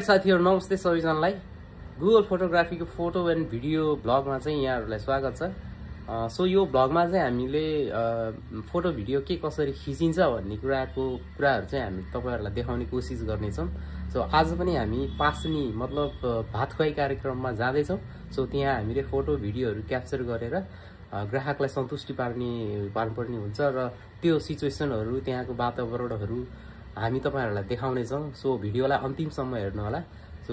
All right साथीहरु नमस्ते सबैजनालाई गुगल फोटोग्राफीको फोटो एन्ड भिडियो ब्लगमा चाहिँ यहाँहरुलाई स्वागत छ। सो यो ब्लगमा चाहिँ हामीले फोटो भिडियो के कसरी खिचिन्छ भन्ने कुराहरु चाहिँ हामी तपाईहरुलाई देखाउने कोसिस गर्ने छौं। सो आज पनि हामी पास्नी मतलब भात खुवाई कार्यक्रममा जाँदै छौं। सो त्यहाँ हामीले फोटो भिडियोहरु क्याप्चर गरेर ग्राहकलाई सन्तुष्टि पार्नुपर्ने हुन्छ र त्यो सिचुएसनहरु त्यहाँको वातावरणहरु हामी तपाईहरुलाई देखाउने छौं। सो भिडियोलाई अन्तिमसम्म हेर्नु होला। सो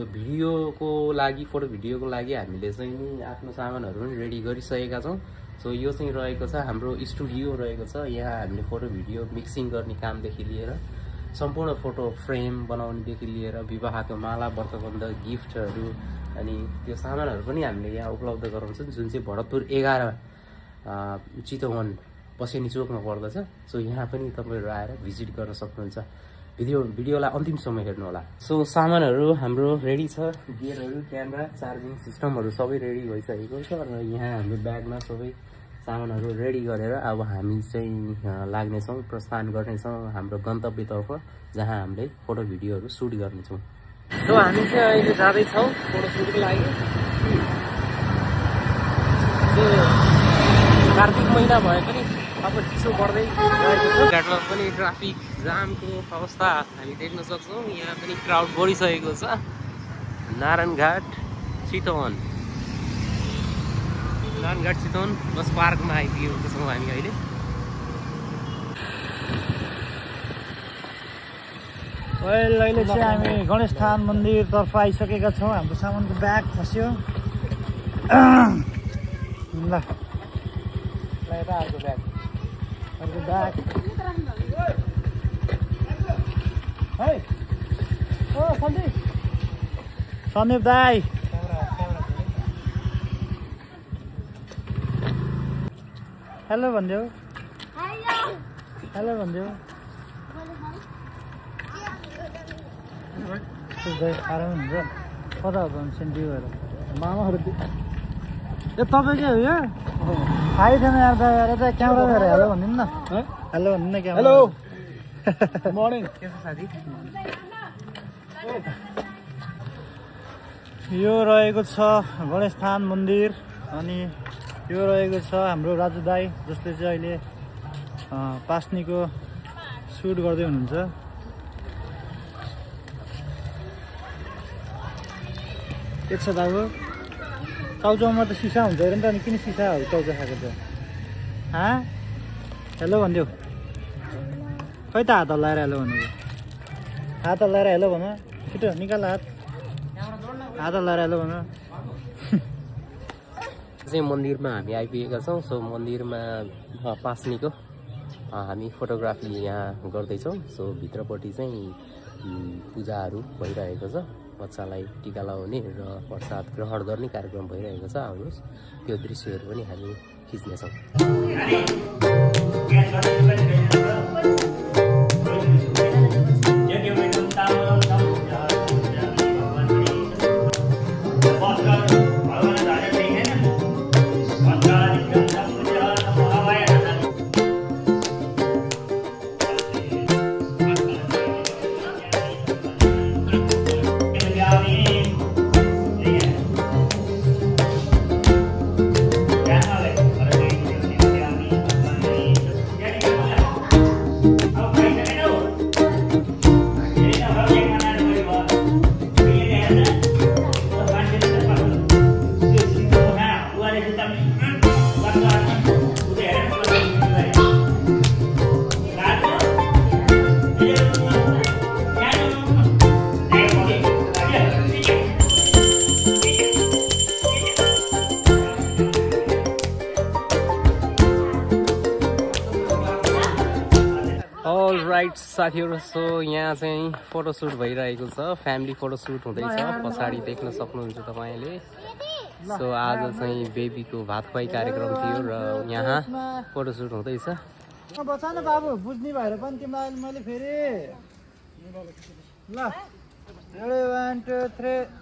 फोटो भिडियोको लागि हामीले चाहिँ आफ्नो सामानहरु पनि रेडी गरिसकेका छौं। सो यो चाहिँ रहेको छ हाम्रो स्टुडियो रहेको छ। यहाँ हामीले फोटो भिडियो मिक्सिङ गर्ने कामदेखि लिएर सम्पूर्ण फोटो फ्रेम बनाउनेदेखि लिएर विवाहको माला व्रतबन्ध गिफ्टहरु अनि त्यो सामानहरु पनि हामीले यहाँ उपलब्ध गराउँछौं, जुन चाहिँ भरतपुर 11 चितवन पसेनी चोकमा पर्दछ। सो यहाँ पनि तपाईहरु आएर भिजिट गर्न सक्नुहुन्छ। भिडियोलाई अन्तिमसम्म हेर्नु होला। सो सामानहरु हाम्रो रेडी छ, गियरहरु, क्यामेरा, चार्जिङ सिस्टमहरु सबै रेडी भइसकेको छ र यहाँ हाम्रो ब्यागमा सबै सामानहरु रेडी गरेर अब हामी चाहिँ लाग्ने छौं, प्रस्थान गर्ने छौं हाम्रो गन्तव्यतर्फ, जहाँ हामीले फोटो भिडियोहरु सुट गर्ने छौं। सो हामी चाहिँ अहिले जाँदै छौं फोटो सुटको लागि। कार्तिक महिना भए पनि अब चिसो बढ्दै गएको छ। घाटमा पनि ट्राफिक जामको अवस्था हामी देख्न सक्छौं। यहाँ पनि क्राउड बढिसकेको छ। नारायणघाट चितवन बस पार्कमा आइपुगेको छौं हामी अहिले। अहिले चाहिँ हामी गणेशस्थान मन्दिरतर्फ आइसकेका छौं। हाम्रो सामानको ब्याग फस्यो। ल यता अर्को ब्याग है। ओ सन्दीप दाई हेलो भन्देऊ। हेलो भन्देऊ। आराम हुन्छ। कता हो सेन्टिभर मामाहरू ए तपाईँ के हो यो? थाहै थिएन यार दाइ। यता क्यामेरा हेर हेलो भनिदिनु न। हेलो भन्नु न क्यामेरा। Hello morning. के छ साथी? यो रहेको छ गणेशस्थान मन्दिर अनि यो रहेको छ हाम्रो राजु दाई, जसले चाहिँ अहिले पास्नीको सुट गर्दै हुनुहुन्छ। के छ दाबु? चाउचाउमा त सिसा हुन्छ अरे नि त, अनि किन सिसाहरू चाउचाउ खाएको छ? हेलो भनिदेऊ। खै त हात हल्लाएर हेलो भनेको? हात हल्लाएर हेलो भन। छिटो निकाल हात हल्लाएर हेलो भन। चाहिँ मन्दिरमा हामी आइपुगेका छौं। सो मन्दिरमा पास्नीको हामी फोटोग्राफी यहाँ गर्दैछौं। सो भित्रपट्टि चाहिँ पूजाहरू भइरहेको छ। बच्चालाई टीका लगाउने र प्रसाद ग्रहण गर्ने कार्यक्रम भइरहेको छ। आउनुहोस् त्यो दृश्यहरू पनि हामी खिच्नेछौँ। राइट साथीहरु, सो यहाँ चाहिँ फोटोसुट भइरहेको छ। फ्यामिली फोटोसुट हुँदैछ। पछाडि देख्न सक्नुहुन्छ तपाईले। सो आज चाहिँ बेबीको भात खुवाई कार्यक्रम थियो र यहाँ फोटोसुट हुँदैछ। बचा न बाबु, बुझ्ने भएर पनि तिमीलाई मैले फेरि ल 1 2 3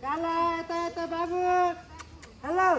काला यता यता बाबु हेलो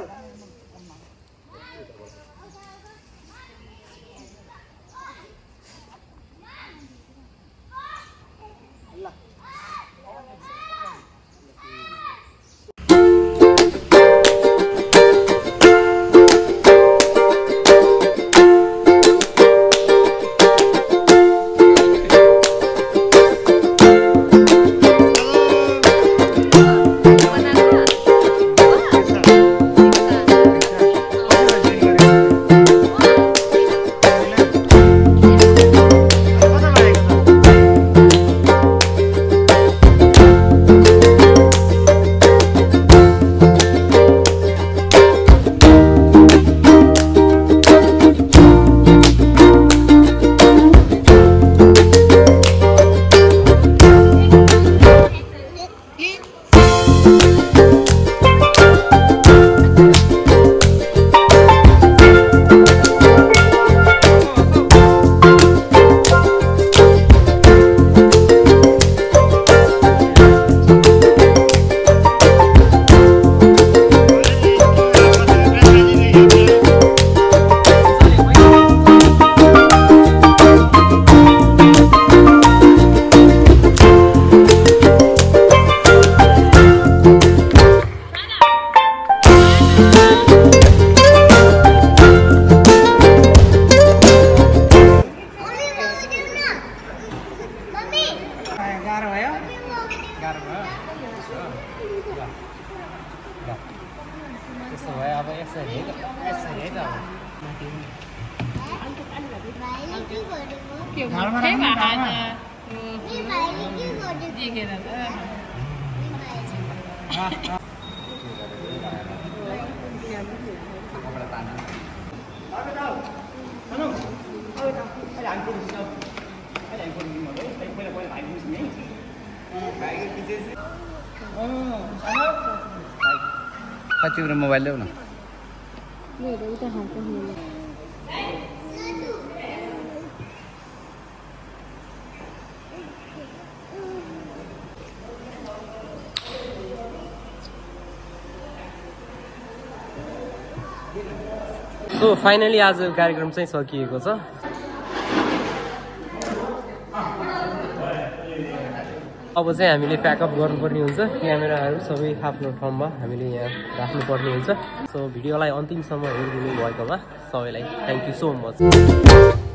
त्यसो भए अब यसरी है त Cuma mobile ल्याउ न सो फाइनली आज कार्यक्रम चाहिँ सकिएको छ। अब चाहिँ हामीले प्याकअप गर्नुपर्ने हुन्छ, क्यामेराहरू सबै आफ्नो ठाउँमा हामीले यहाँ राख्नुपर्ने हुन्छ। सो भिडियोलाई अन्तिमसम्म हेरिदिनु भएकोमा सबैलाई थ्याङ्क यू सो मच।